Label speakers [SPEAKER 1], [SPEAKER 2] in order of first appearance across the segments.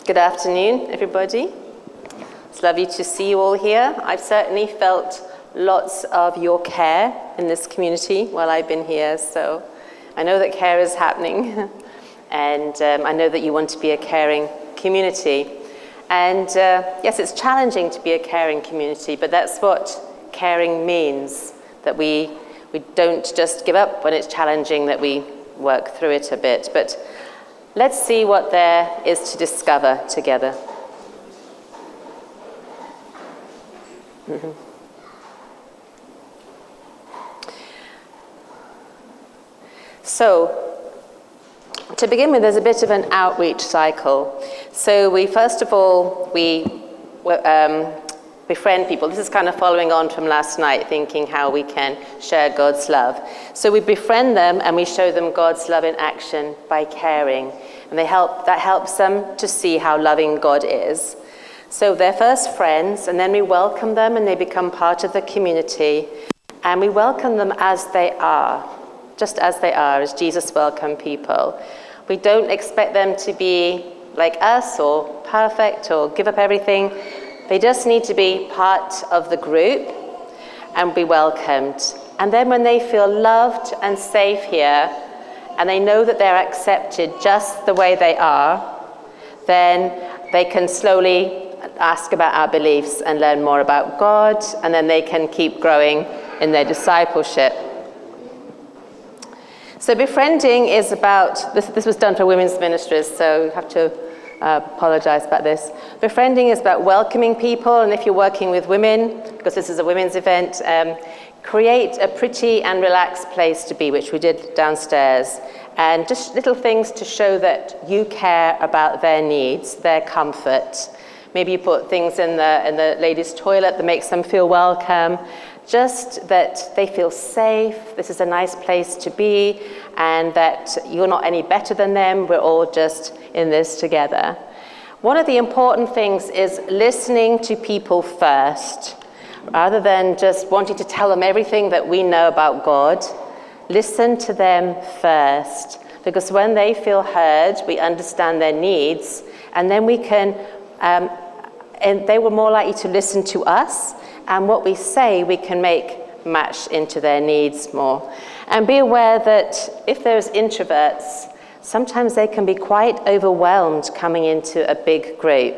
[SPEAKER 1] Good afternoon, everybody. It's lovely to see you all here. I've certainly felt lots of your care in this community while I've been here, so I know that care is happening, and I know that you want to be a caring community. And yes, it's challenging to be a caring community, but that's what caring means, that we don't just give up when it's challenging, that we work through it a bit. But let's see what there is to discover together. So, to begin with, there's a bit of an outreach cycle. So first of all, we befriend people. This is kind of following on from last night, thinking how we can share God's love. So we befriend them and we show them God's love in action by caring. And that helps them to see how loving God is. So they're first friends, and then we welcome them and they become part of the community. And we welcome them as they are, just as they are, as Jesus welcomed people. We don't expect them to be like us or perfect or give up everything. They just need to be part of the group and be welcomed. And then when they feel loved and safe here, and they know that they're accepted just the way they are, then they can slowly ask about our beliefs and learn more about God, and then they can keep growing in their discipleship. So befriending is about, this was done for women's ministries, so you have to apologize about this. Befriending is about welcoming people, and if you're working with women, because this is a women's event, create a pretty and relaxed place to be, which we did downstairs, and just little things to show that you care about their needs, their comfort. Maybe you put things in the ladies' toilet that makes them feel welcome, just that they feel safe, this is a nice place to be, and that you're not any better than them, we're all just in this together. One of the important things is listening to people first. Rather than just wanting to tell them everything that we know about God, listen to them first. Because when they feel heard, we understand their needs, and then we can, and they were more likely to listen to us, and what we say we can match into their needs more. And be aware that if there's introverts, sometimes they can be quite overwhelmed coming into a big group.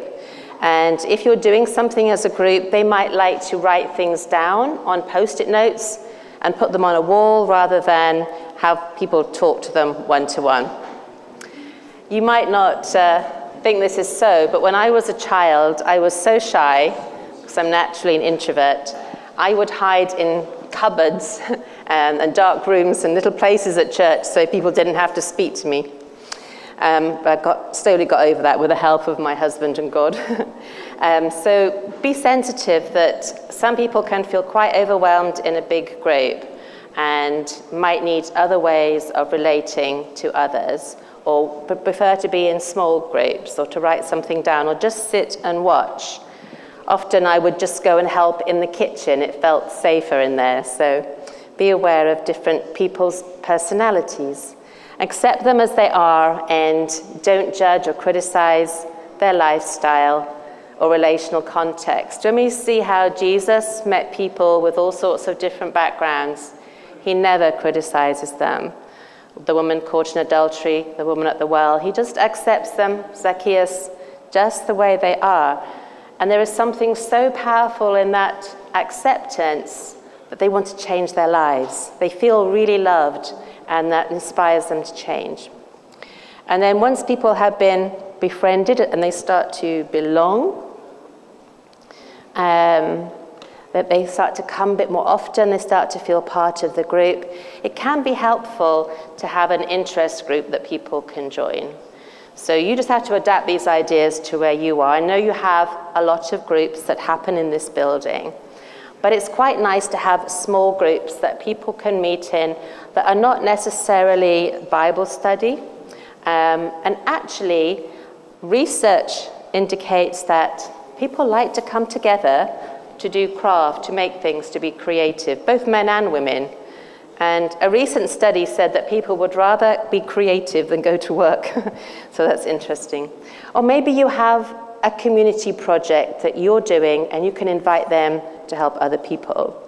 [SPEAKER 1] And if you're doing something as a group, they might like to write things down on post-it notes and put them on a wall rather than have people talk to them one-to-one. You might not think this is so, but when I was a child, I was so shy, because I'm naturally an introvert. I would hide in cupboards and dark rooms and little places at church so people didn't have to speak to me. But I slowly got over that with the help of my husband and God. So be sensitive that some people can feel quite overwhelmed in a big group and might need other ways of relating to others, or prefer to be in small groups, or to write something down, or just sit and watch. Often I would just go and help in the kitchen. It felt safer in there. So be aware of different people's personalities. Accept them as they are, and don't judge or criticize their lifestyle or relational context. When we see how Jesus met people with all sorts of different backgrounds, he never criticizes them. The woman caught in adultery, the woman at the well, he just accepts them, Zacchaeus, just the way they are. And there is something so powerful in that acceptance that they want to change their lives. They feel really loved, and that inspires them to change. And then once people have been befriended and they start to belong, that they start to come a bit more often, they start to feel part of the group, it can be helpful to have an interest group that people can join. So you just have to adapt these ideas to where you are. I know you have a lot of groups that happen in this building, but it's quite nice to have small groups that people can meet in that are not necessarily Bible study. And actually, research indicates that people like to come together to do craft, to make things, to be creative, both men and women. And a recent study said that people would rather be creative than go to work. So that's interesting. Or maybe you have a community project that you're doing and you can invite them to help other people.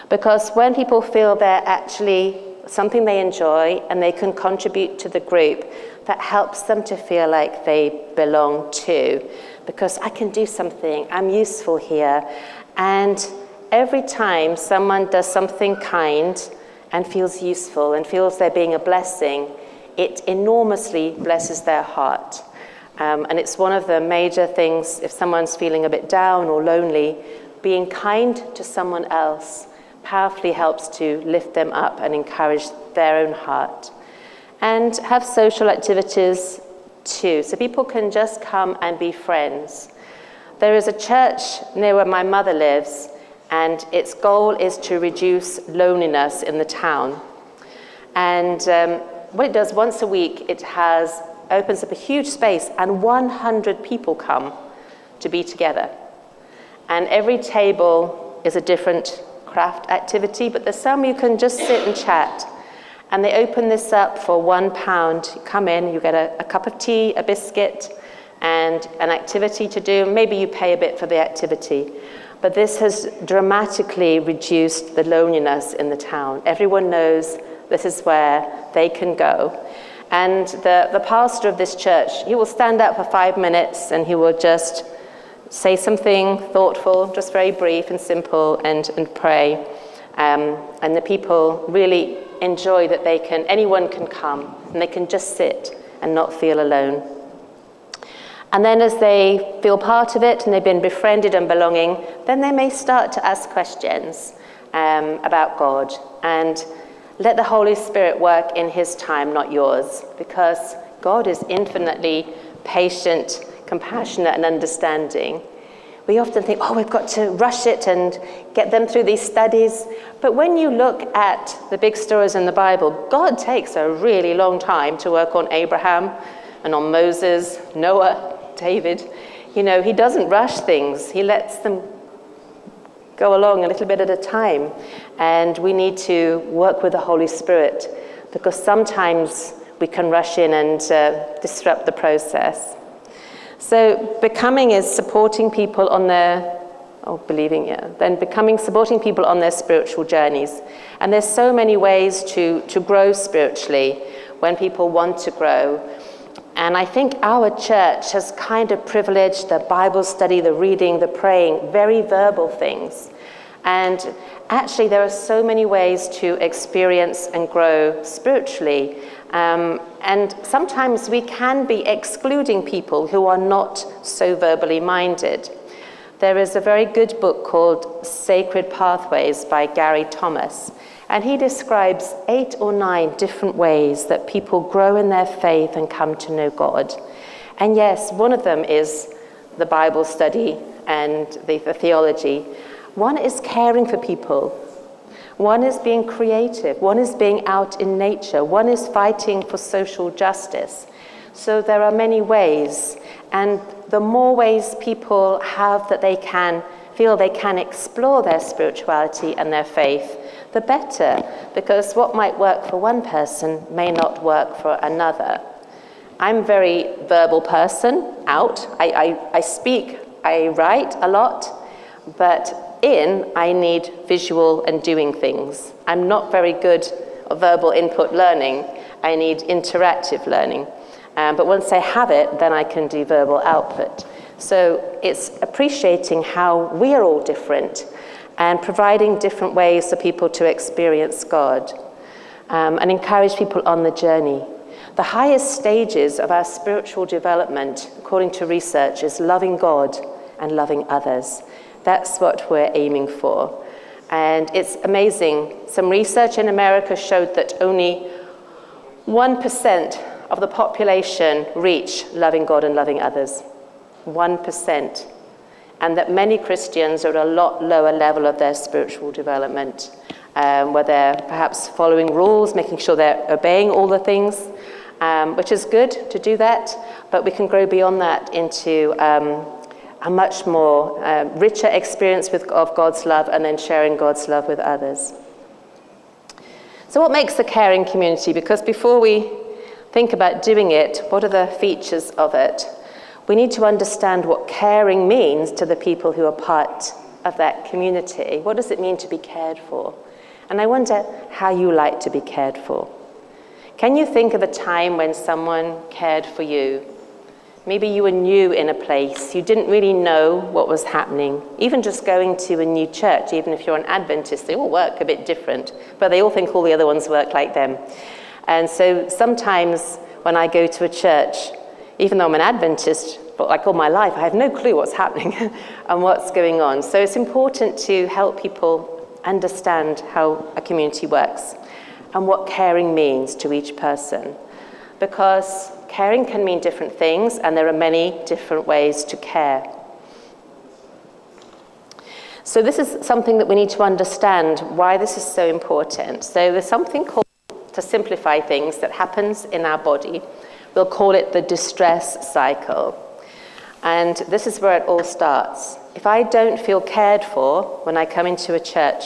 [SPEAKER 1] Because when people feel they're actually something they enjoy and they can contribute to the group, that helps them to feel like they belong too. Because I can do something, I'm useful here. And every time someone does something kind and feels useful and feels they're being a blessing, it enormously blesses their heart. And it's one of the major things, if someone's feeling a bit down or lonely, being kind to someone else powerfully helps to lift them up and encourage their own heart. And have social activities too, so people can just come and be friends. There is a church near where my mother lives, and its goal is to reduce loneliness in the town. And what it does once a week, it opens up a huge space, and 100 people come to be together. And every table is a different craft activity, but there's some you can just sit and chat. And they open this up for £1. You come in, you get a cup of tea, a biscuit, and an activity to do. Maybe you pay a bit for the activity. But this has dramatically reduced the loneliness in the town. Everyone knows this is where they can go. And the pastor of this church, he will stand up for 5 minutes and he will just say something thoughtful, just very brief and simple, and pray. And the people really enjoy that anyone can come and they can just sit and not feel alone. And then as they feel part of it and they've been befriended and belonging, then they may start to ask questions about God and let the Holy Spirit work in his time, not yours, because God is infinitely patient, compassionate, and understanding. We often think, we've got to rush it and get them through these studies. But when you look at the big stories in the Bible, God takes a really long time to work on Abraham and on Moses, Noah, David. He doesn't rush things. He lets them go along a little bit at a time. And we need to work with the Holy Spirit, because sometimes we can rush in and disrupt the process. So becoming is supporting people on supporting people on their spiritual journeys. And there's so many ways to grow spiritually when people want to grow. And I think our church has kind of privileged the Bible study, the reading, the praying, very verbal things. And actually there are so many ways to experience and grow spiritually. And sometimes we can be excluding people who are not so verbally minded. There is a very good book called Sacred Pathways by Gary Thomas, and he describes 8 or 9 different ways that people grow in their faith and come to know God. And yes, one of them is the Bible study and the theology. One is caring for people. One is being creative. One is being out in nature. One is fighting for social justice. So there are many ways. And the more ways people have that they can feel they can explore their spirituality and their faith, the better. Because what might work for one person may not work for another. I'm a very verbal person, out. I speak, I write a lot, but I need visual and doing things. I'm not very good at verbal input learning. I need interactive learning. But once I have it, then I can do verbal output. So it's appreciating how we are all different and providing different ways for people to experience God and encourage people on the journey. The highest stages of our spiritual development, according to research, is loving God and loving others. That's what we're aiming for. And it's amazing. Some research in America showed that only 1% of the population reach loving God and loving others. 1%. And that many Christians are at a lot lower level of their spiritual development, where they're perhaps following rules, making sure they're obeying all the things, which is good to do that, but we can grow beyond that into a much more richer experience of God's love and then sharing God's love with others. So what makes a caring community? Because before we think about doing it, what are the features of it? We need to understand what caring means to the people who are part of that community. What does it mean to be cared for? And I wonder how you like to be cared for. Can you think of a time when someone cared for you? Maybe you were new in a place, you didn't really know what was happening. Even just going to a new church, even if you're an Adventist, they all work a bit different, but they all think all the other ones work like them. And so sometimes when I go to a church, even though I'm an Adventist, but like all my life, I have no clue what's happening and what's going on. So it's important to help people understand how a community works and what caring means to each person. Because caring can mean different things, and there are many different ways to care. So this is something that we need to understand, why this is so important. So there's something called, to simplify things, that happens in our body. We'll call it the distress cycle. And this is where it all starts. If I don't feel cared for when I come into a church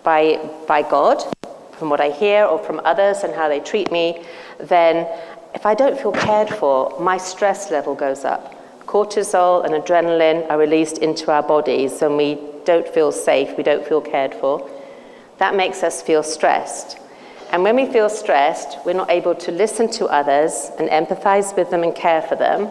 [SPEAKER 1] by God, from what I hear or from others and how they treat me, then if I don't feel cared for, my stress level goes up. Cortisol and adrenaline are released into our bodies and we don't feel safe, we don't feel cared for. That makes us feel stressed. And when we feel stressed, we're not able to listen to others and empathize with them and care for them.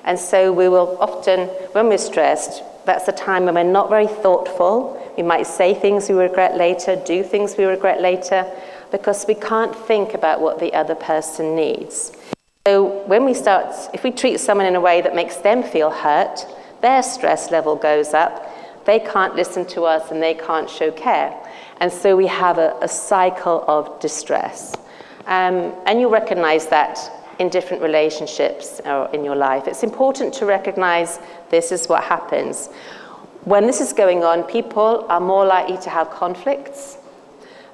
[SPEAKER 1] And so we will often, when we're stressed, that's a time when we're not very thoughtful. We might say things we regret later, do things we regret later, because we can't think about what the other person needs. So when we start, if we treat someone in a way that makes them feel hurt, their stress level goes up, they can't listen to us and they can't show care. And so we have a cycle of distress. And you'll recognize that in different relationships or in your life. It's important to recognize this is what happens. When this is going on, people are more likely to have conflicts.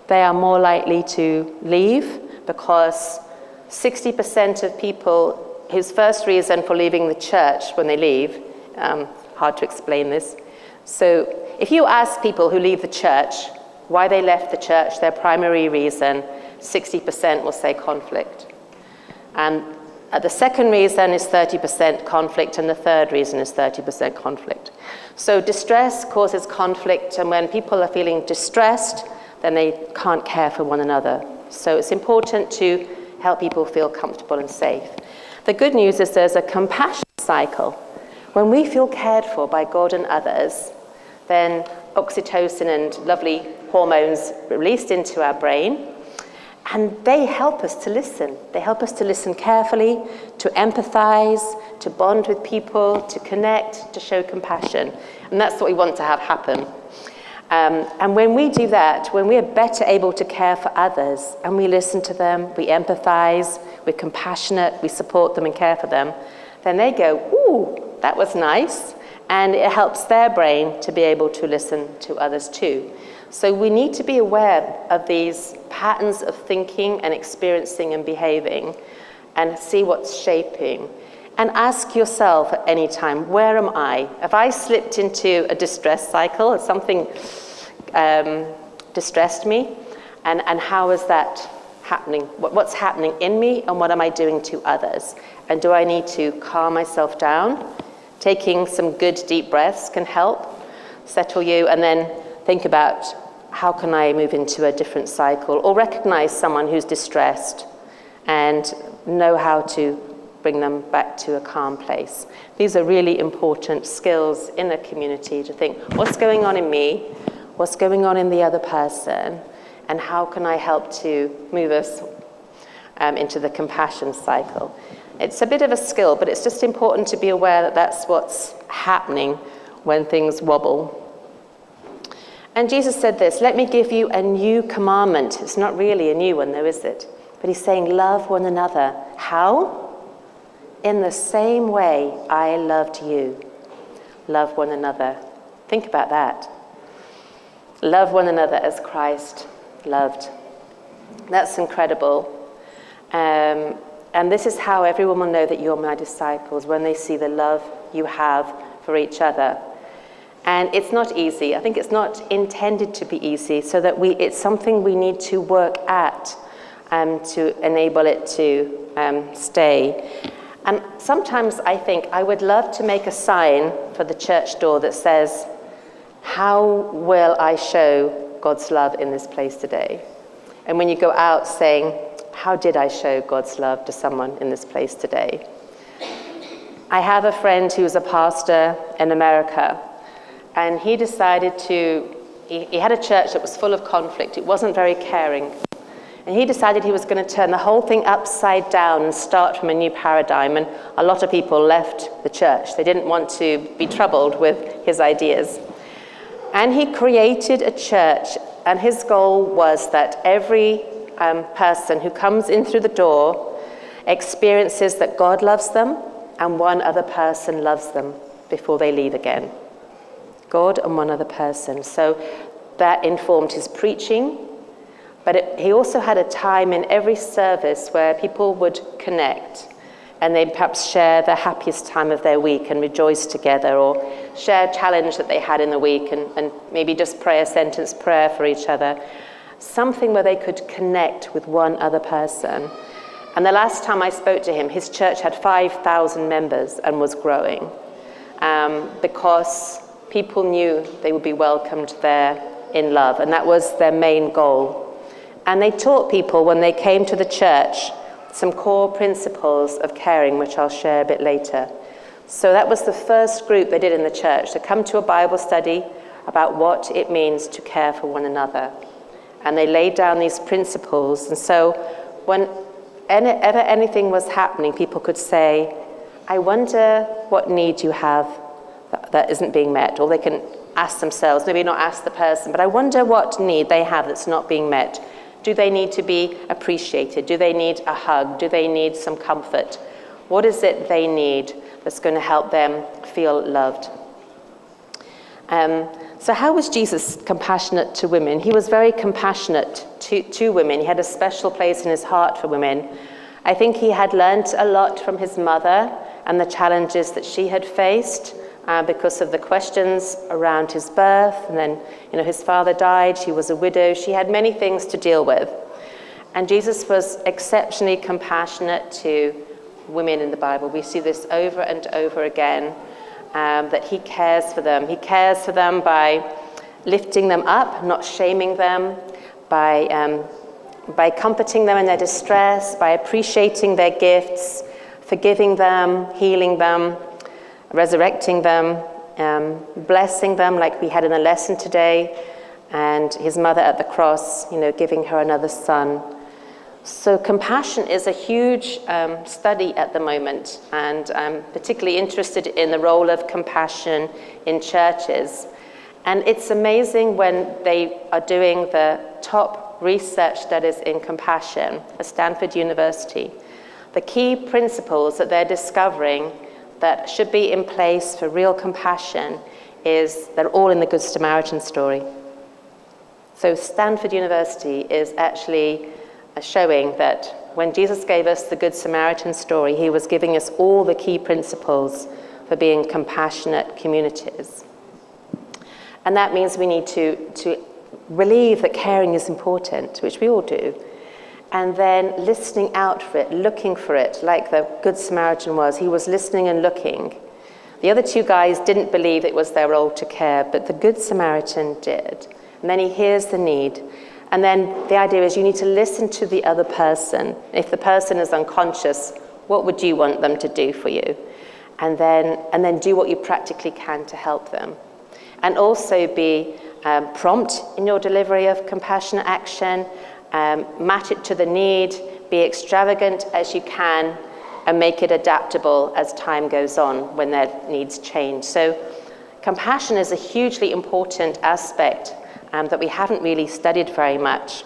[SPEAKER 1] They are more likely to leave, because 60% of people whose first reason for leaving the church when they leave, hard to explain this. So if you ask people who leave the church why they left the church, their primary reason, 60% will say conflict. And the second reason is 30% conflict, and the third reason is 30% conflict. So distress causes conflict, and when people are feeling distressed, then they can't care for one another. So it's important to help people feel comfortable and safe. The good news is there's a compassion cycle. When we feel cared for by God and others, then oxytocin and lovely hormones released into our brain, and they help us to listen. They help us to listen carefully, to empathize, to bond with people, to connect, to show compassion. And that's what we want to have happen. And when we do that, when we are better able to care for others, and we listen to them, we empathize, we're compassionate, we support them and care for them, then they go, ooh, that was nice. And it helps their brain to be able to listen to others too. So we need to be aware of these patterns of thinking and experiencing and behaving, and see what's shaping. And ask yourself at any time, where am I? Have I slipped into a distress cycle? Has something distressed me? And how is that happening? What's happening in me, and what am I doing to others? And do I need to calm myself down? Taking some good deep breaths can help settle you, and then think about, how can I move into a different cycle? Or recognize someone who's distressed and know how to bring them back to a calm place. These are really important skills in a community, to think, what's going on in me? What's going on in the other person? And how can I help to move us into the compassion cycle? It's a bit of a skill, but it's just important to be aware that that's what's happening when things wobble. And Jesus said this, let me give you a new commandment. It's not really a new one though, is it? But he's saying, love one another. How? In the same way I loved you. Love one another. Think about that. Love one another as Christ loved. That's incredible. And this is how everyone will know that you're my disciples, when they see the love you have for each other. And it's not easy. I think it's not intended to be easy, so that it's something we need to work at to enable it to stay. And sometimes I think I would love to make a sign for the church door that says, "How will I show God's love in this place today?" And when you go out saying, "How did I show God's love to someone in this place today?" I have a friend who's a pastor in America, and he decided he had a church that was full of conflict. It wasn't very caring. And he decided he was going to turn the whole thing upside down and start from a new paradigm. And a lot of people left the church. They didn't want to be troubled with his ideas. And he created a church, and his goal was that every person who comes in through the door experiences that God loves them and one other person loves them before they leave again. God and one other person. So that informed his preaching, but he also had a time in every service where people would connect, and they'd perhaps share the happiest time of their week and rejoice together, or share a challenge that they had in the week, and maybe just pray a sentence prayer for each other. Something where they could connect with one other person. And the last time I spoke to him, his church had 5,000 members and was growing, because people knew they would be welcomed there in love, and that was their main goal. And they taught people when they came to the church some core principles of caring, which I'll share a bit later. So that was the first group they did in the church, to come to a Bible study about what it means to care for one another. And they laid down these principles. And so whenever anything was happening, people could say, "I wonder what need you have that isn't being met." Or they can ask themselves, maybe not ask the person, but I wonder what need they have that's not being met. Do they need to be appreciated? Do they need a hug? Do they need some comfort? What is it they need that's going to help them feel loved? So how was Jesus compassionate to women? He was very compassionate to women. He had a special place in his heart for women. I think he had learnt a lot from his mother and the challenges that she had faced because of the questions around his birth. And then, his father died. She was a widow. She had many things to deal with. And Jesus was exceptionally compassionate to women in the Bible. We see this over and over again, that he cares for them. He cares for them by lifting them up, not shaming them, by comforting them in their distress, by appreciating their gifts, forgiving them, healing them, resurrecting them, blessing them like we had in the lesson today, and his mother at the cross, giving her another son. So compassion is a huge study at the moment, and I'm particularly interested in the role of compassion in churches. And it's amazing when they are doing the top research studies in compassion at Stanford University. The key principles that they're discovering that should be in place for real compassion they're all in the Good Samaritan story. So Stanford University is actually showing that when Jesus gave us the Good Samaritan story, he was giving us all the key principles for being compassionate communities. And that means we need to believe that caring is important, which we all do, and then listening out for it, looking for it, like the Good Samaritan was. He was listening and looking. The other two guys didn't believe it was their role to care, but the Good Samaritan did. And then he hears the need. And then the idea is you need to listen to the other person. If the person is unconscious, what would you want them to do for you? And then do what you practically can to help them. And also be prompt in your delivery of compassionate action, match it to the need, be extravagant as you can, and make it adaptable as time goes on when their needs change. So compassion is a hugely important aspect that we haven't really studied very much.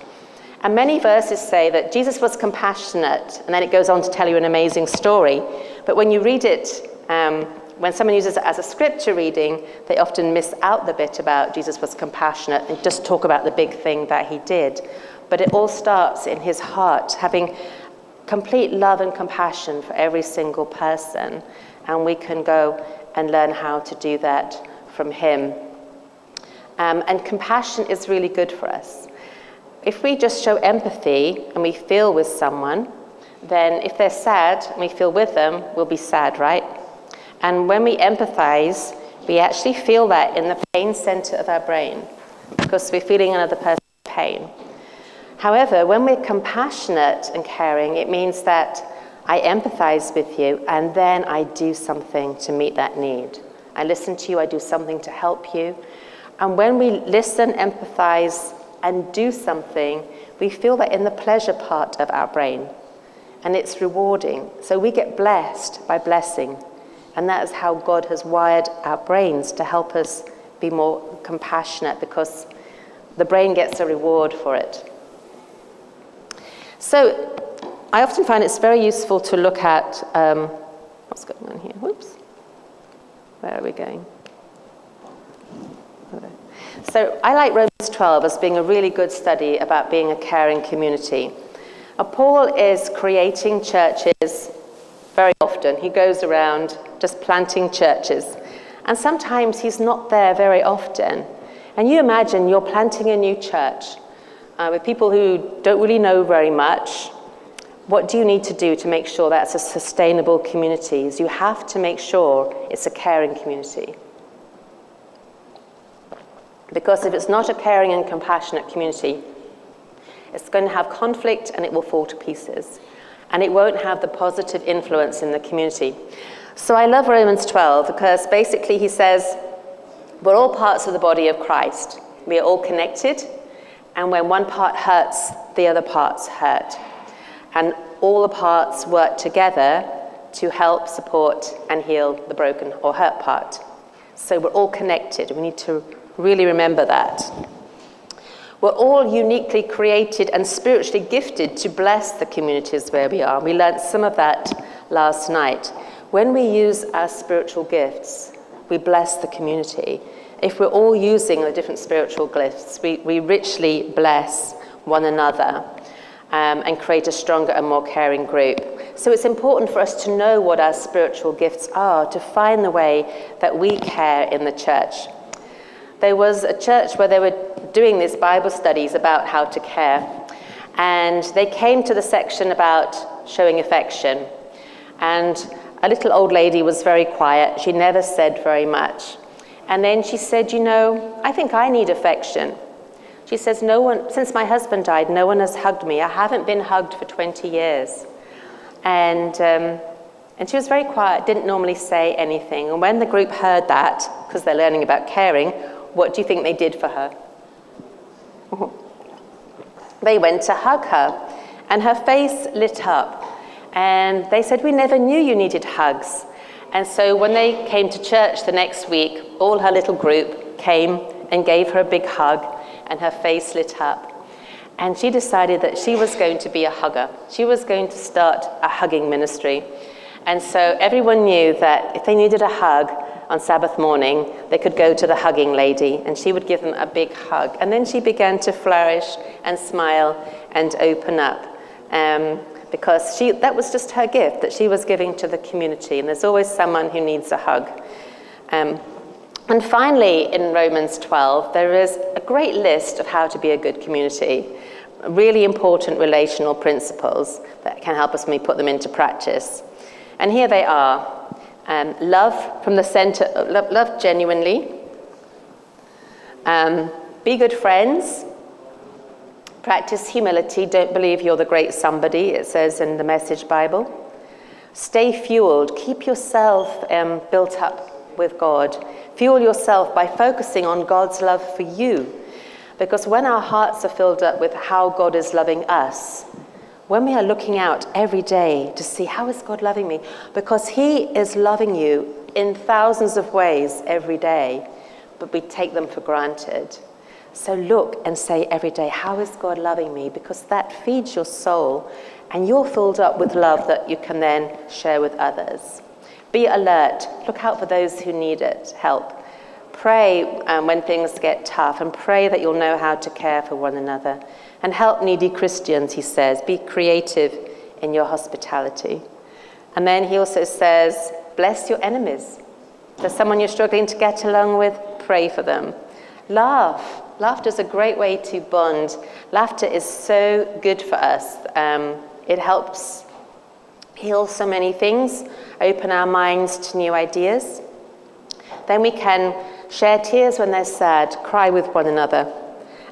[SPEAKER 1] And many verses say that Jesus was compassionate, and then it goes on to tell you an amazing story. But when you read it, when someone uses it as a scripture reading, they often miss out the bit about Jesus was compassionate and just talk about the big thing that he did. But it all starts in his heart, having complete love and compassion for every single person. And we can go and learn how to do that from him. And compassion is really good for us. If we just show empathy and we feel with someone, then if they're sad and we feel with them, we'll be sad, right? And when we empathize, we actually feel that in the pain center of our brain because we're feeling another person's pain. However, when we're compassionate and caring, it means that I empathize with you and then I do something to meet that need. I listen to you, I do something to help you. And when we listen, empathize, and do something, we feel that in the pleasure part of our brain. And it's rewarding. So we get blessed by blessing. And that is how God has wired our brains to help us be more compassionate because the brain gets a reward for it. So I often find it's very useful to look at, what's going on here? Whoops. Where are we going? Okay. So I like Romans 12 as being a really good study about being a caring community. Paul is creating churches very often. He goes around just planting churches. And sometimes he's not there very often. And you imagine you're planting a new church with people who don't really know very much. What do you need to do to make sure that's a sustainable community? Is you have to make sure it's a caring community. Because if it's not a caring and compassionate community, it's going to have conflict and it will fall to pieces. And it won't have the positive influence in the community. So I love Romans 12 because basically he says, we're all parts of the body of Christ. We are all connected. And when one part hurts, the other parts hurt. And all the parts work together to help, support, and heal the broken or hurt part. So we're all connected. We need to really remember that. We're all uniquely created and spiritually gifted to bless the communities where we are. We learned some of that last night. When we use our spiritual gifts, we bless the community. If we're all using the different spiritual gifts, we richly bless one another and create a stronger and more caring group. So it's important for us to know what our spiritual gifts are, to find the way that we care in the church. There was a church where they were doing these Bible studies about how to care. And they came to the section about showing affection. And a little old lady was very quiet. She never said very much. And then she said, I think I need affection. She says, since my husband died, no one has hugged me. I haven't been hugged for 20 years. And she was very quiet, didn't normally say anything. And when the group heard that, because they're learning about caring, what do you think they did for her? They went to hug her, and her face lit up. And they said, we never knew you needed hugs. And so when they came to church the next week, all her little group came and gave her a big hug, and her face lit up. And she decided that she was going to be a hugger. She was going to start a hugging ministry. And so everyone knew that if they needed a hug on Sabbath morning, they could go to the hugging lady, and she would give them a big hug. And then she began to flourish and smile and open up. Because that was just her gift that she was giving to the community. And there's always someone who needs a hug. And finally, in Romans 12, there is a great list of how to be a good community. Really important relational principles that can help us when we put them into practice. And here they are. Love from the center, love genuinely. Be good friends. Practice humility. Don't believe you're the great somebody, it says in the Message Bible. Stay fueled. Keep yourself built up with God. Fuel yourself by focusing on God's love for you. Because when our hearts are filled up with how God is loving us, when we are looking out every day to see how is God loving me, because he is loving you in thousands of ways every day, but we take them for granted. So look and say every day, how is God loving me? Because that feeds your soul, and you're filled up with love that you can then share with others. Be alert. Look out for those who need it, help. Pray when things get tough, and pray that you'll know how to care for one another. And help needy Christians, he says. Be creative in your hospitality. And then he also says, bless your enemies. There's someone you're struggling to get along with, pray for them. Laugh. Laughter is a great way to bond. Laughter is so good for us. It helps heal so many things, open our minds to new ideas. Then we can share tears when they're sad, cry with one another,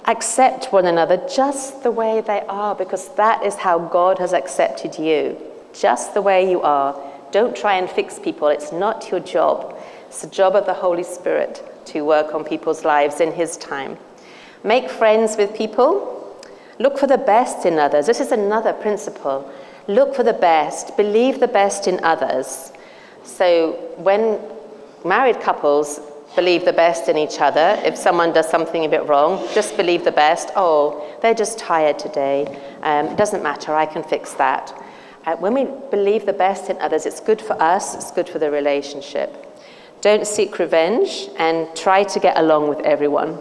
[SPEAKER 1] accept one another just the way they are, because that is how God has accepted you, just the way you are. Don't try and fix people. It's not your job. It's the job of the Holy Spirit to work on people's lives in his time. Make friends with people. Look for the best in others. This is another principle. Look for the best. Believe the best in others. So when married couples believe the best in each other, if someone does something a bit wrong, just believe the best. Oh, they're just tired today. It doesn't matter. I can fix that. When we believe the best in others, it's good for us. It's good for the relationship. Don't seek revenge and try to get along with everyone.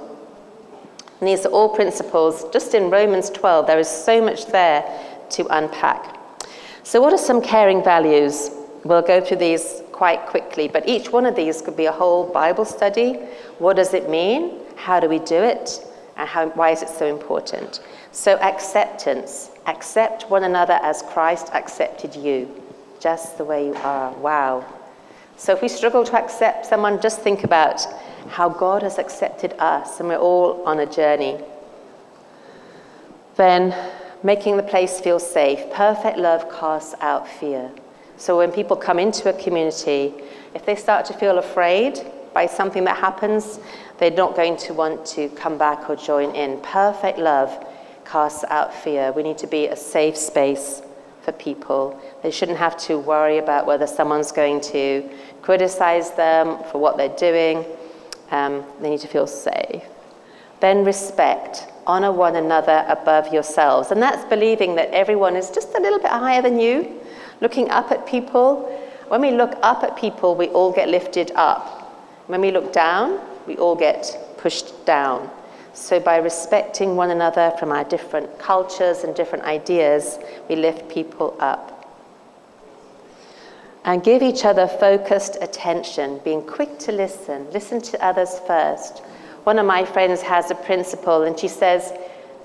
[SPEAKER 1] And these are all principles. Just in Romans 12, there is so much there to unpack. So what are some caring values? We'll go through these quite quickly, but each one of these could be a whole Bible study. What does it mean? How do we do it? And why is it so important? So acceptance. Accept one another as Christ accepted you, just the way you are. Wow. So if we struggle to accept someone, just think about how God has accepted us, and we're all on a journey. Then, making the place feel safe. Perfect love casts out fear. So when people come into a community, if they start to feel afraid by something that happens, they're not going to want to come back or join in. Perfect love casts out fear. We need to be a safe space for people. They shouldn't have to worry about whether someone's going to criticize them for what they're doing. They need to feel safe. Then respect. Honor one another above yourselves. And that's believing that everyone is just a little bit higher than you. Looking up at people. When we look up at people, we all get lifted up. When we look down, we all get pushed down. So by respecting one another from our different cultures and different ideas, we lift people up. And give each other focused attention, being quick to listen. Listen to others first. One of my friends has a principle, and she says,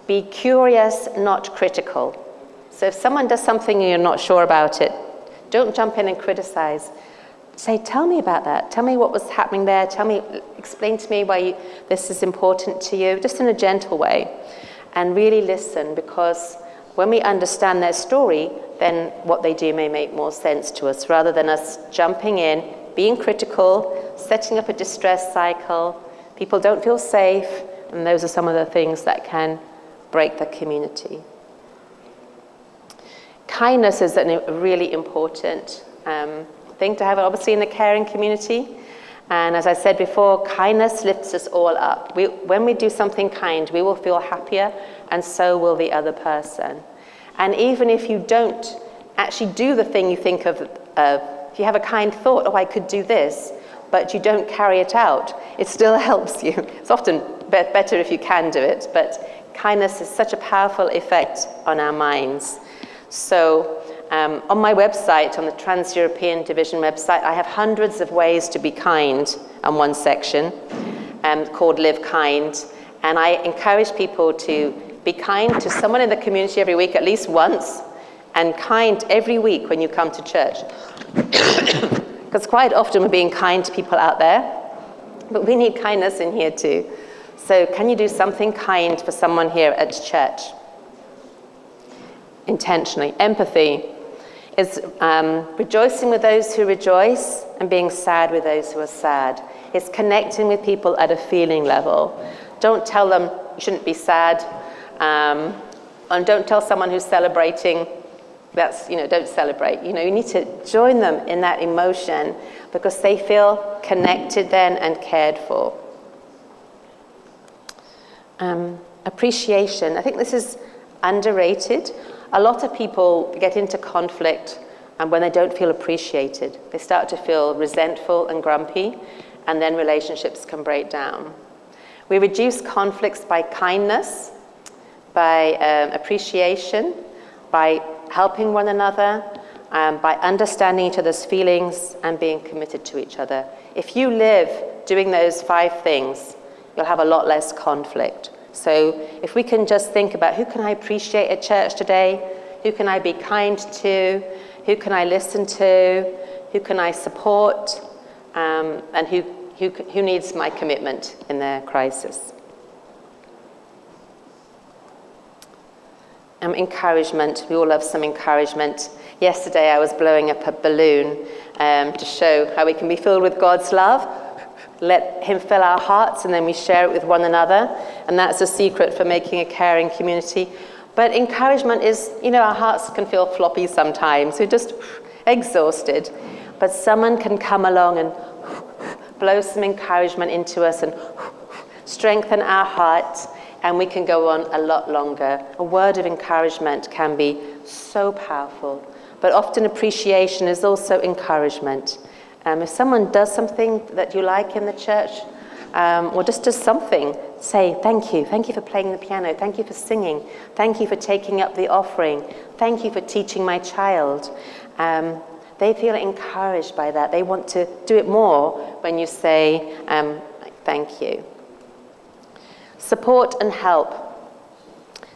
[SPEAKER 1] be curious, not critical. So if someone does something and you're not sure about it, don't jump in and criticize. Say, tell me about that. Tell me what was happening there. Explain to me why this is important to you, just in a gentle way. And really listen, because when we understand their story, then what they do may make more sense to us, rather than us jumping in, being critical, setting up a distress cycle. People don't feel safe, and those are some of the things that can break the community. Kindness is a really important thing to have, obviously, in the caring community. And as I said before, kindness lifts us all up. When we do something kind, we will feel happier, and so will the other person. And even if you don't actually do the thing you think of, if you have a kind thought, oh, I could do this, but you don't carry it out, it still helps you. It's often better if you can do it, but kindness has such a powerful effect on our minds. So on my website, on the Trans-European Division website, I have hundreds of ways to be kind on one section called Live Kind. And I encourage people to be kind to someone in the community every week, at least once, and kind every week when you come to church. Because quite often we're being kind to people out there, but we need kindness in here too. So can you do something kind for someone here at church? Intentionally. Empathy is rejoicing with those who rejoice and being sad with those who are sad. It's connecting with people at a feeling level. Don't tell them you shouldn't be sad. And don't tell someone who's celebrating, don't celebrate. You need to join them in that emotion, because they feel connected then and cared for. Appreciation. I think this is underrated. A lot of people get into conflict, and when they don't feel appreciated, they start to feel resentful and grumpy, and then relationships can break down. We reduce conflicts by kindness, by appreciation, by helping one another, by understanding each other's feelings and being committed to each other. If you live doing those 5 things, you'll have a lot less conflict. So if we can just think about who can I appreciate at church today, who can I be kind to, who can I listen to, who can I support, and who needs my commitment in their crisis. Encouragement. We all love some encouragement. Yesterday I was blowing up a balloon to show how we can be filled with God's love. Let him fill our hearts and then we share it with one another. And that's a secret for making a caring community. But encouragement is, our hearts can feel floppy sometimes. We're just exhausted. But someone can come along and blow some encouragement into us and strengthen our hearts. And we can go on a lot longer. A word of encouragement can be so powerful. But often appreciation is also encouragement. If someone does something that you like in the church, or just does something, say thank you. Thank you for playing the piano. Thank you for singing. Thank you for taking up the offering. Thank you for teaching my child. They feel encouraged by that. They want to do it more when you say thank you. Support and help.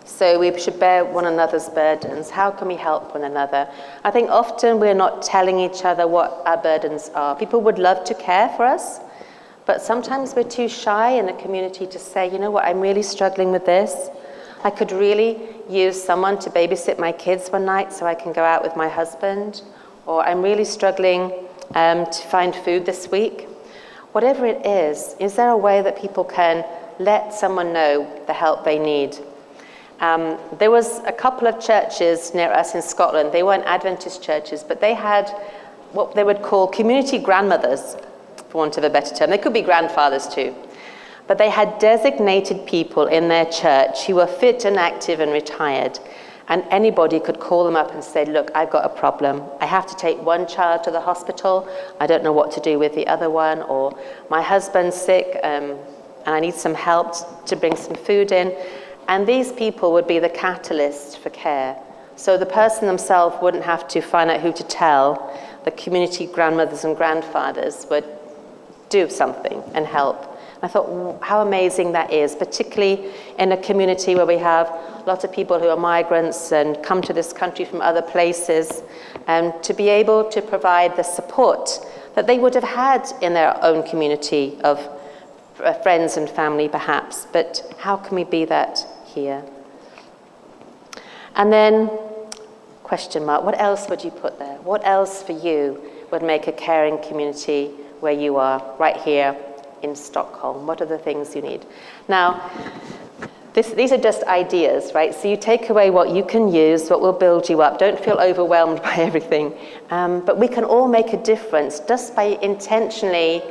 [SPEAKER 1] So we should bear one another's burdens. How can we help one another? I think often we're not telling each other what our burdens are. People would love to care for us, but sometimes we're too shy in a community to say, you know what, I'm really struggling with this. I could really use someone to babysit my kids one night so I can go out with my husband. Or I'm really struggling to find food this week. Whatever it is there a way that people can let someone know the help they need? There was a couple of churches near us in Scotland. They weren't Adventist churches, but they had what they would call community grandmothers, for want of a better term. They could be grandfathers too. But they had designated people in their church who were fit and active and retired. And anybody could call them up and say, look, I've got a problem. I have to take one child to the hospital. I don't know what to do with the other one. Or my husband's sick and I need some help to bring some food in. And these people would be the catalyst for care. So the person themselves wouldn't have to find out who to tell. The community grandmothers and grandfathers would do something and help. I thought, how amazing that is, particularly in a community where we have lots of people who are migrants and come to this country from other places, to be able to provide the support that they would have had in their own community of friends and family perhaps, but how can we be that here? And then, question mark, what else would you put there? What else for you would make a caring community where you are, right here in Stockholm? What are the things you need? Now, these are just ideas, right? So you take away what you can use, what will build you up. Don't feel overwhelmed by everything. But we can all make a difference just by intentionally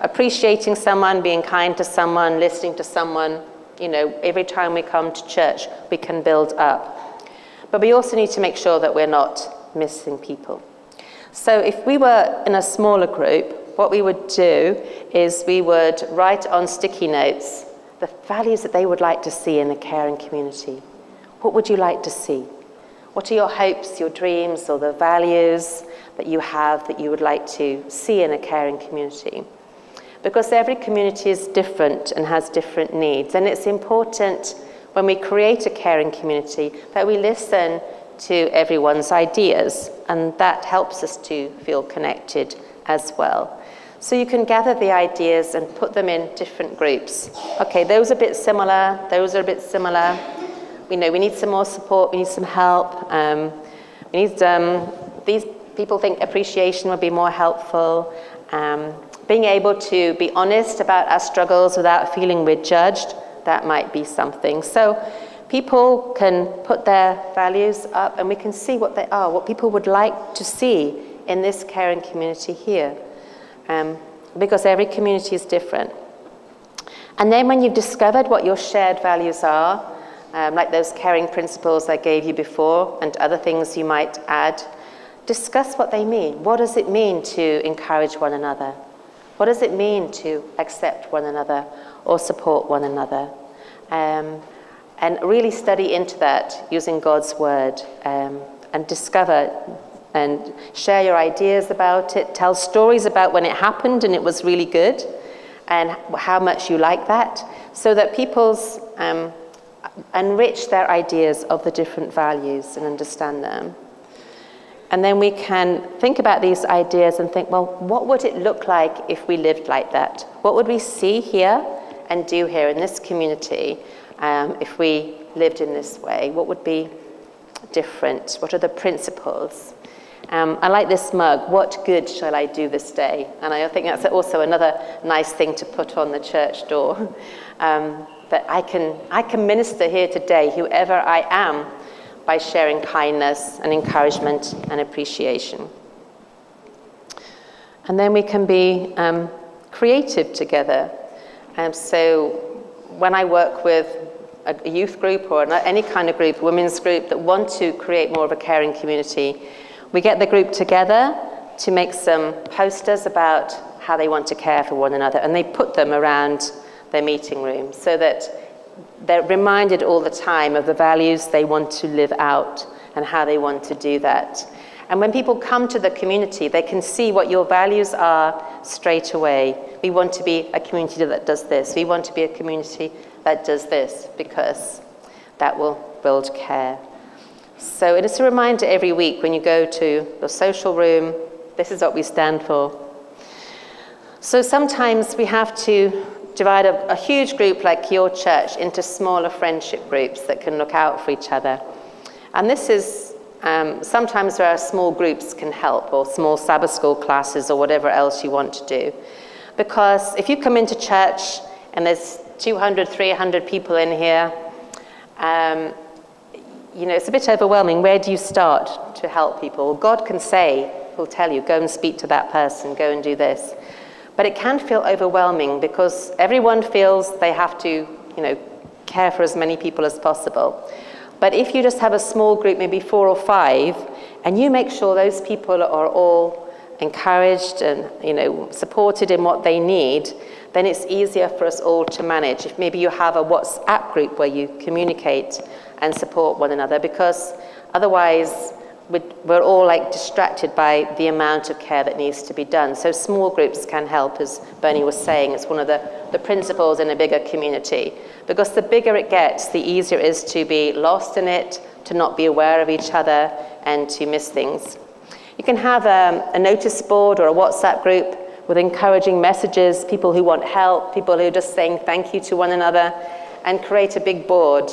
[SPEAKER 1] appreciating someone, being kind to someone, listening to someone. Every time we come to church, we can build up. But we also need to make sure that we're not missing people. So if we were in a smaller group, what we would do is we would write on sticky notes the values that they would like to see in a caring community. What would you like to see? What are your hopes, your dreams, or the values that you have that you would like to see in a caring community? Because every community is different and has different needs. And it's important when we create a caring community that we listen to everyone's ideas. And that helps us to feel connected as well. So you can gather the ideas and put them in different groups. Okay, those are a bit similar. Those are a bit similar. We know we need some more support. We need some help. These people think appreciation would be more helpful. Being able to be honest about our struggles without feeling we're judged, that might be something. So people can put their values up and we can see what they are, what people would like to see in this caring community here. Because every community is different. And then when you've discovered what your shared values are, like those caring principles I gave you before and other things you might add, discuss what they mean. What does it mean to encourage one another? What does it mean to accept one another or support one another? And really study into that using God's word and discover and share your ideas about it. Tell stories about when it happened and it was really good and how much you like that, so that people's enrich their ideas of the different values and understand them. And then we can think about these ideas and think, well, what would it look like if we lived like that? What would we see here and do here in this community if we lived in this way? What would be different? What are the principles? I like this mug, what good shall I do this day? And I think that's also another nice thing to put on the church door. That I can minister here today, whoever I am, by sharing kindness and encouragement and appreciation. And then we can be creative together. So when I work with a youth group or any kind of group, women's group that want to create more of a caring community, we get the group together to make some posters about how they want to care for one another, and they put them around their meeting room so that they're reminded all the time of the values they want to live out and how they want to do that. And when people come to the community, they can see what your values are straight away. We want to be a community that does this. We want to be a community that does this, because that will build care. So it is a reminder every week when you go to your social room, this is what we stand for. So sometimes we have to divide a huge group like your church into smaller friendship groups that can look out for each other. And this is sometimes where small groups can help, or small Sabbath school classes, or whatever else you want to do. Because if you come into church and there's 200, 300 people in here, it's a bit overwhelming. Where do you start to help people? Well, God can say, he'll tell you, go and speak to that person, go and do this. But it can feel overwhelming because everyone feels they have to, care for as many people as possible. But if you just have a small group, maybe 4 or 5, and you make sure those people are all encouraged and, supported in what they need, then it's easier for us all to manage. If maybe you have a WhatsApp group where you communicate and support one another, because otherwise we're all distracted by the amount of care that needs to be done. So small groups can help, as Bernie was saying. It's one of the principles in a bigger community. Because the bigger it gets, the easier it is to be lost in it, to not be aware of each other, and to miss things. You can have a notice board or a WhatsApp group with encouraging messages, people who want help, people who are just saying thank you to one another, and create a big board.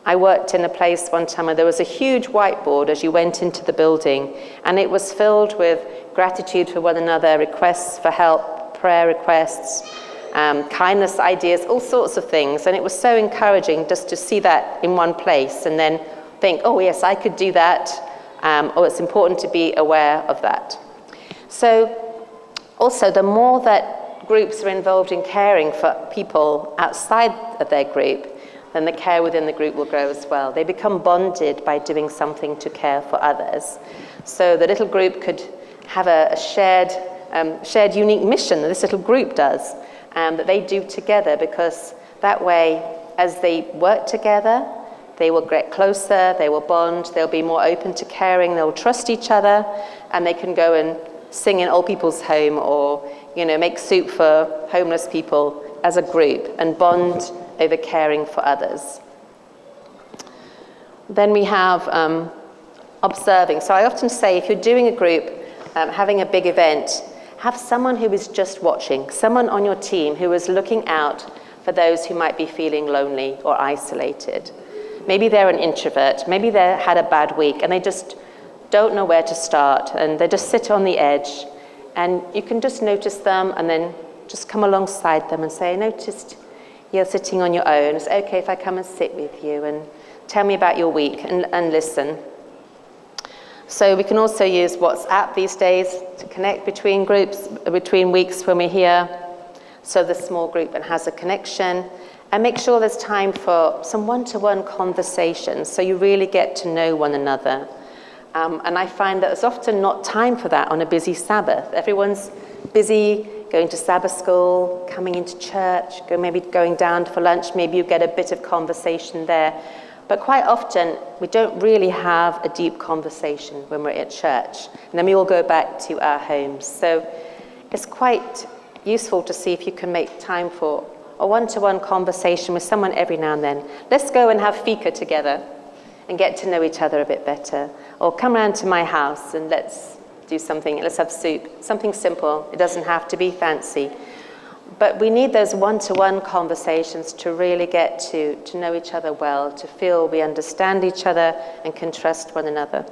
[SPEAKER 1] I worked in a place one time where there was a huge whiteboard as you went into the building, and it was filled with gratitude for one another, requests for help, prayer requests, kindness ideas, all sorts of things. And it was so encouraging just to see that in one place and then think, oh yes, I could do that. It's important to be aware of that. So also, the more that groups are involved in caring for people outside of their group, then the care within the group will grow as well. They become bonded by doing something to care for others. So the little group could have a shared unique mission that this little group does, that they do together, because that way, as they work together, they will get closer, they will bond, they'll be more open to caring, they'll trust each other, and they can go and sing in old people's home or make soup for homeless people as a group and bond over caring for others. Then we have observing. So I often say, if you're doing a group, having a big event, have someone who is just watching, someone on your team who is looking out for those who might be feeling lonely or isolated. Maybe they're an introvert, maybe they had a bad week and they just don't know where to start and they just sit on the edge, and you can just notice them and then just come alongside them and say, I noticed you're sitting on your own. It's okay if I come and sit with you and tell me about your week and listen. So we can also use WhatsApp these days to connect between groups, between weeks when we're here, so the small group has a connection, and make sure there's time for some one-to-one conversations so you really get to know one another. And I find that there's often not time for that on a busy Sabbath. Everyone's busy going to Sabbath school, coming into church, maybe going down for lunch, maybe you get a bit of conversation there. But quite often, we don't really have a deep conversation when we're at church. And then we all go back to our homes. So it's quite useful to see if you can make time for a one-to-one conversation with someone every now and then. Let's go and have fika together and get to know each other a bit better. Or come round to my house and let's do something. Let's have soup. Something simple. It doesn't have to be fancy. But we need those one-to-one conversations to really get to know each other well, to feel we understand each other and can trust one another.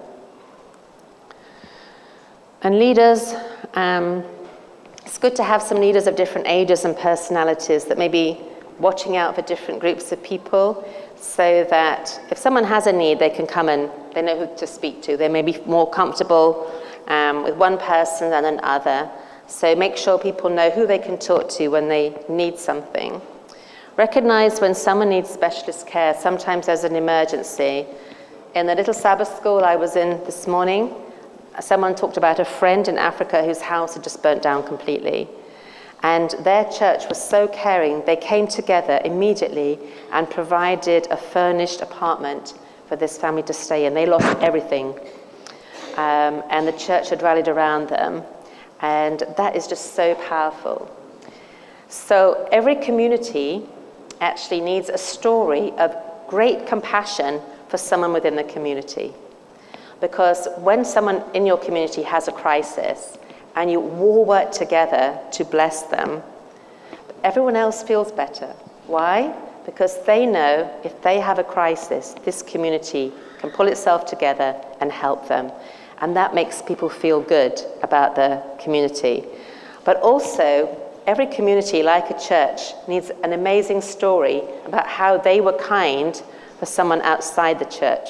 [SPEAKER 1] And leaders, it's good to have some leaders of different ages and personalities that may be watching out for different groups of people, so that if someone has a need, they can come and they know who to speak to. They may be more comfortable with one person than another. So make sure people know who they can talk to when they need something. Recognize when someone needs specialist care. Sometimes there's an emergency. In the little Sabbath school I was in this morning, someone talked about a friend in Africa whose house had just burnt down completely. And their church was so caring, they came together immediately and provided a furnished apartment for this family to stay in. They lost everything. And the church had rallied around them. And that is just so powerful. So every community actually needs a story of great compassion for someone within the community. Because when someone in your community has a crisis and you all work together to bless them, everyone else feels better. Why? Because they know if they have a crisis, this community can pull itself together and help them. And that makes people feel good about the community. But also, every community, like a church, needs an amazing story about how they were kind for someone outside the church.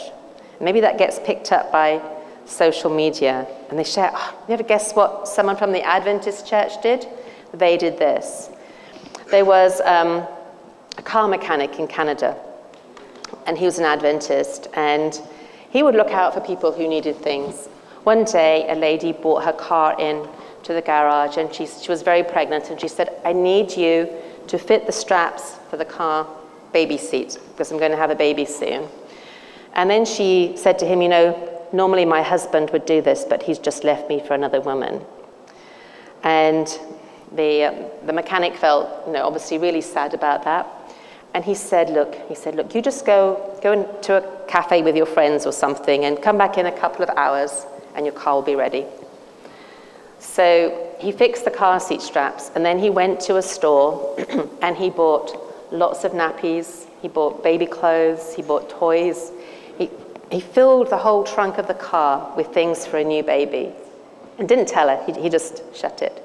[SPEAKER 1] Maybe that gets picked up by social media, and they share, you ever guess what someone from the Adventist church did? They did this. There was a car mechanic in Canada, and he was an Adventist, and he would look out for people who needed things. One day, a lady brought her car in to the garage, and she was very pregnant, and she said, I need you to fit the straps for the car baby seat, because I'm going to have a baby soon. And then she said to him, normally my husband would do this, but he's just left me for another woman. And the mechanic felt, obviously really sad about that. And he said, look, you just go into a cafe with your friends or something and come back in a couple of hours and your car will be ready. So he fixed the car seat straps, and then he went to a store and he bought lots of nappies, he bought baby clothes, he bought toys. He filled the whole trunk of the car with things for a new baby and didn't tell her, he just shut it.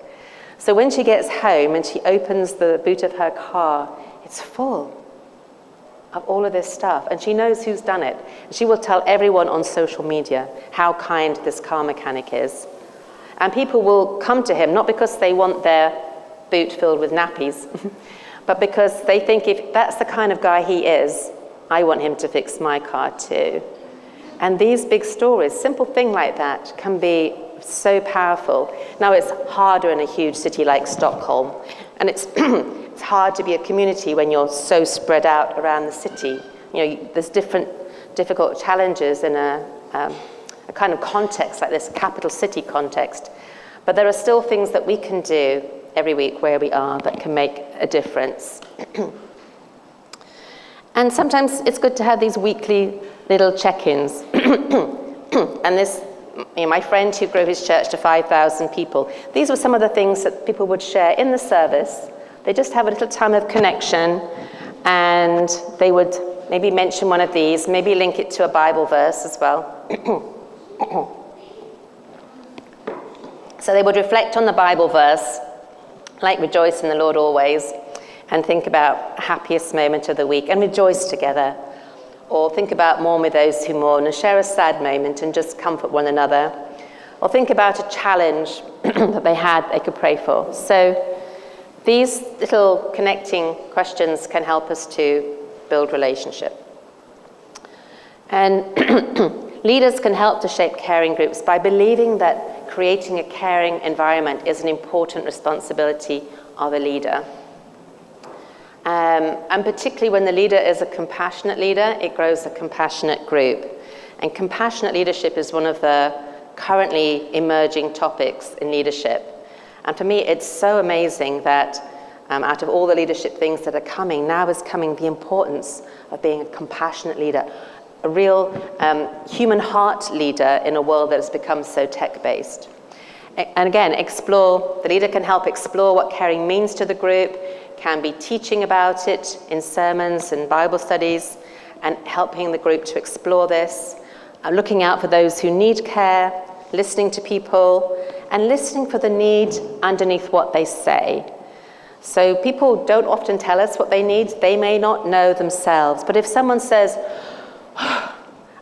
[SPEAKER 1] So when she gets home and she opens the boot of her car, it's full of all of this stuff, and she knows who's done it. And she will tell everyone on social media how kind this car mechanic is. And people will come to him, not because they want their boot filled with nappies, but because they think if that's the kind of guy he is, I want him to fix my car too. And these big stories, simple thing like that, can be so powerful. Now it's harder in a huge city like Stockholm, and it's it's hard to be a community when you're so spread out around the city. There's different difficult challenges in a kind of context like this, capital city context. But there are still things that we can do every week where we are that can make a difference. And sometimes it's good to have these weekly little check-ins. And this, my friend who grew his church to 5,000 people, these were some of the things that people would share in the service. They just have a little time of connection, and they would maybe mention one of these, maybe link it to a Bible verse as well. So they would reflect on the Bible verse, like rejoice in the Lord always, and think about happiest moment of the week and rejoice together. Or think about mourn with those who mourn and share a sad moment and just comfort one another. Or think about a challenge that they could pray for. So these little connecting questions can help us to build relationship. And leaders can help to shape caring groups by believing that creating a caring environment is an important responsibility of a leader. And particularly when the leader is a compassionate leader, it grows a compassionate group. And compassionate leadership is one of the currently emerging topics in leadership. And for me, it's so amazing that out of all the leadership things that are coming, now is coming the importance of being a compassionate leader, a real human heart leader in a world that has become so tech-based. And again, the leader can help explore what caring means to the group, can be teaching about it in sermons and Bible studies, and helping the group to explore this, looking out for those who need care, listening to people, and listening for the need underneath what they say. So people don't often tell us what they need. They may not know themselves. But if someone says,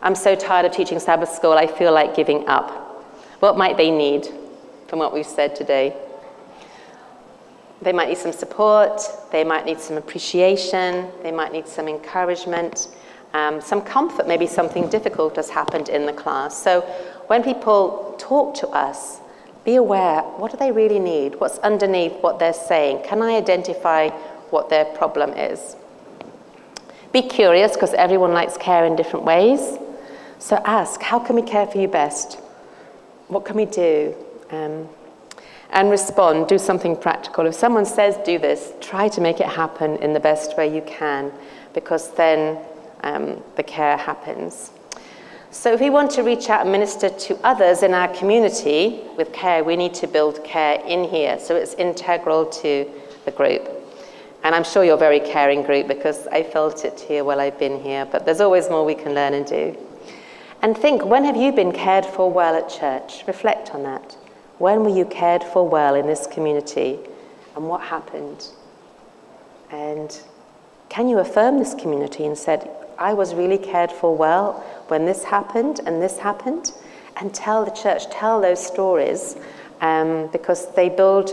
[SPEAKER 1] I'm so tired of teaching Sabbath school, I feel like giving up, what might they need from what we've said today? They might need some support. They might need some appreciation. They might need some encouragement, some comfort. Maybe something difficult has happened in the class. So when people talk to us, be aware, what do they really need? What's underneath what they're saying? Can I identify what their problem is? Be curious, because everyone likes care in different ways. So ask, how can we care for you best? What can we do? And respond, do something practical. If someone says do this, try to make it happen in the best way you can, because then the care happens. So if we want to reach out and minister to others in our community with care, we need to build care in here, so it's integral to the group. And I'm sure you're a very caring group, because I felt it here while I've been here, but there's always more we can learn and do. And think, when have you been cared for well at church? Reflect on that. When were you cared for well in this community, and what happened? And can you affirm this community and said, I was really cared for well when this happened and this happened? And tell the church, tell those stories, because they build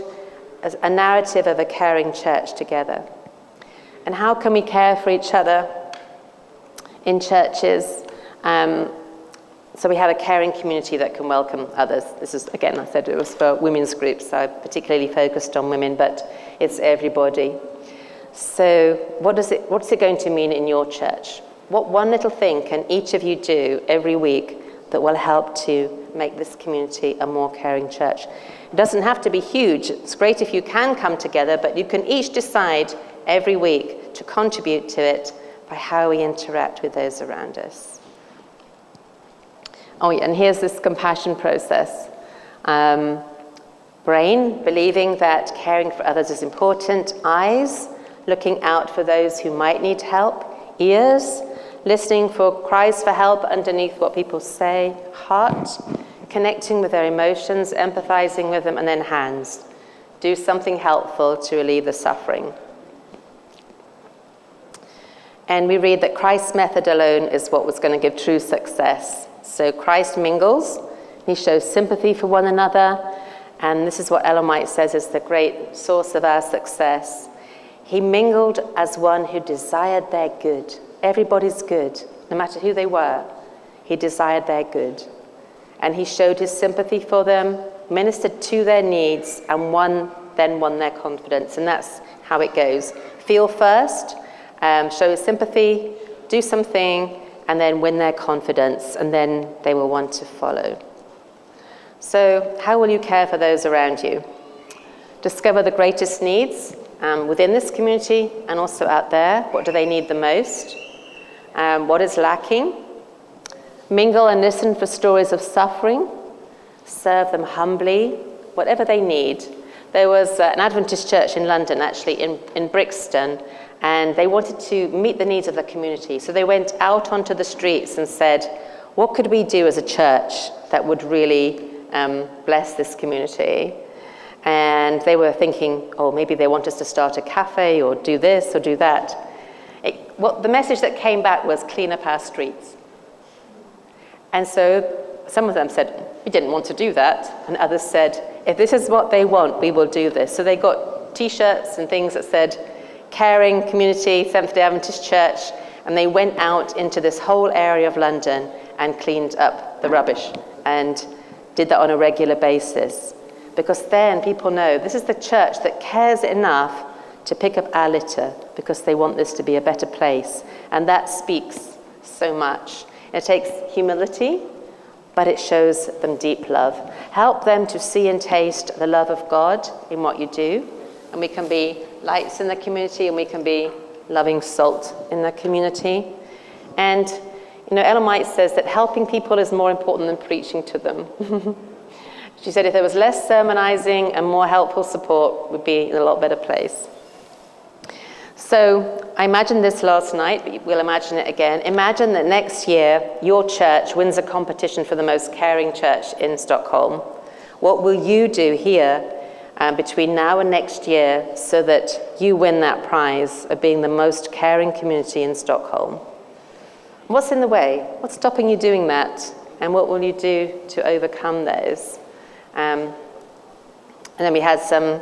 [SPEAKER 1] a narrative of a caring church together. And how can we care for each other in churches? So we have a caring community that can welcome others. This is, again, I said it was for women's groups, so I particularly focused on women, but it's everybody. So what's it going to mean in your church? What one little thing can each of you do every week that will help to make this community a more caring church? It doesn't have to be huge. It's great if you can come together, but you can each decide every week to contribute to it by how we interact with those around us. Oh, yeah, and here's this compassion process. Brain, believing that caring for others is important. Eyes, looking out for those who might need help. Ears, listening for cries for help underneath what people say. Heart, connecting with their emotions, empathizing with them. And then hands, do something helpful to relieve the suffering. And we read that Christ's method alone is what was going to give true success. So Christ mingles, he shows sympathy for one another, and this is what Ellen White says is the great source of our success. He mingled as one who desired their good. Everybody's good, no matter who they were. He desired their good. And he showed his sympathy for them, ministered to their needs, and then won their confidence. And that's how it goes. Feel first, show sympathy, do something, and then win their confidence, and then they will want to follow. So how will you care for those around you? Discover the greatest needs within this community and also out there. What do they need the most? What is lacking? Mingle and listen for stories of suffering. Serve them humbly, whatever they need. There was an Adventist church in London, actually, in Brixton, and they wanted to meet the needs of the community. So they went out onto the streets and said, what could we do as a church that would really bless this community? And they were thinking, oh, maybe they want us to start a cafe or do this or do that. The message that came back was clean up our streets. And so some of them said, we didn't want to do that. And others said, if this is what they want, we will do this. So they got T-shirts and things that said, Caring Community, Seventh-day Adventist Church, and they went out into this whole area of London and cleaned up the rubbish and did that on a regular basis. Because then people know this is the church that cares enough to pick up our litter because they want this to be a better place. And that speaks so much. It takes humility, but it shows them deep love. Help them to see and taste the love of God in what you do. And we can be lights in the community, and we can be loving salt in the community. And, Ellen White says that helping people is more important than preaching to them. She said if there was less sermonizing and more helpful support, we'd be in a lot better place. So I imagined this last night, but we'll imagine it again. Imagine that next year, your church wins a competition for the most caring church in Stockholm. What will you do here between now and next year so that you win that prize of being the most caring community in Stockholm? What's in the way? What's stopping you doing that? And what will you do to overcome those? And then we had some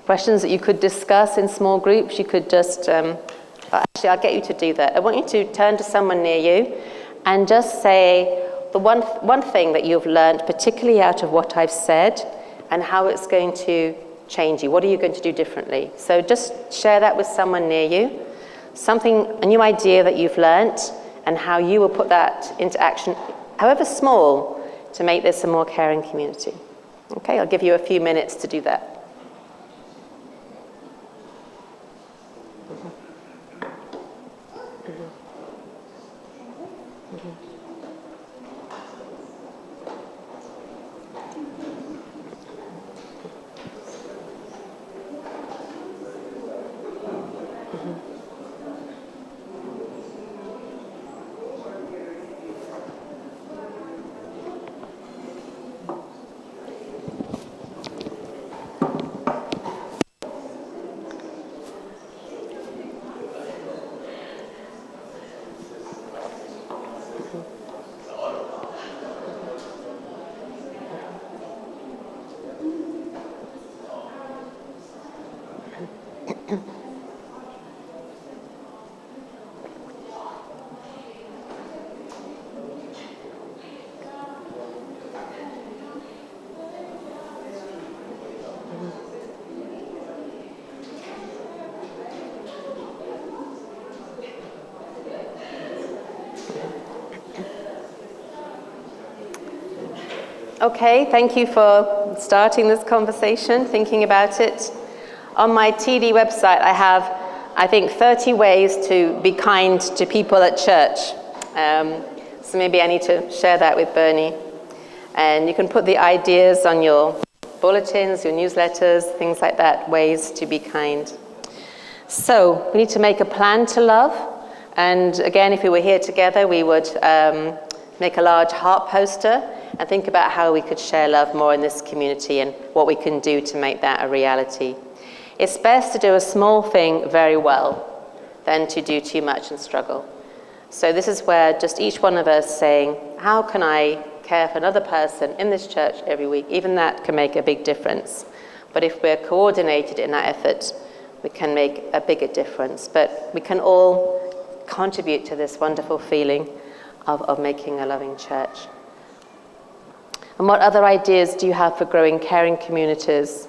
[SPEAKER 1] questions that you could discuss in small groups. You could just, actually, I'll get you to do that. I want you to turn to someone near you and just say the one thing that you've learned, particularly out of what I've said, and how it's going to change you. What are you going to do differently? So just share that with someone near you. A new idea that you've learned, and how you will put that into action, however small, to make this a more caring community. Okay, I'll give you a few minutes to do that. Okay, thank you for starting this conversation, thinking about it. On my TD website, I have, I think, 30 ways to be kind to people at church. So maybe I need to share that with Bernie. And you can put the ideas on your bulletins, your newsletters, things like that, ways to be kind. So we need to make a plan to love. And again, if we were here together, we would make a large heart poster and think about how we could share love more in this community and what we can do to make that a reality. It's best to do a small thing very well than to do too much and struggle. So this is where just each one of us saying, how can I care for another person in this church every week? Even that can make a big difference. But if we're coordinated in that effort, we can make a bigger difference. But we can all contribute to this wonderful feeling of making a loving church. And what other ideas do you have for growing caring communities?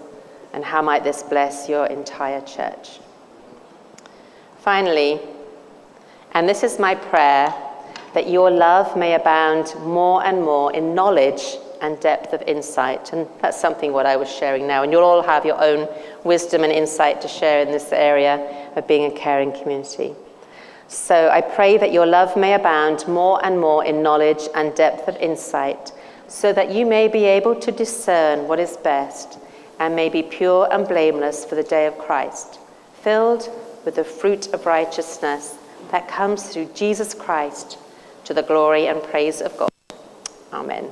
[SPEAKER 1] And how might this bless your entire church? Finally, and this is my prayer, that your love may abound more and more in knowledge and depth of insight. And that's something what I was sharing now. And you'll all have your own wisdom and insight to share in this area of being a caring community. So I pray that your love may abound more and more in knowledge and depth of insight, so that you may be able to discern what is best and may be pure and blameless for the day of Christ, filled with the fruit of righteousness that comes through Jesus Christ, to the glory and praise of God. Amen.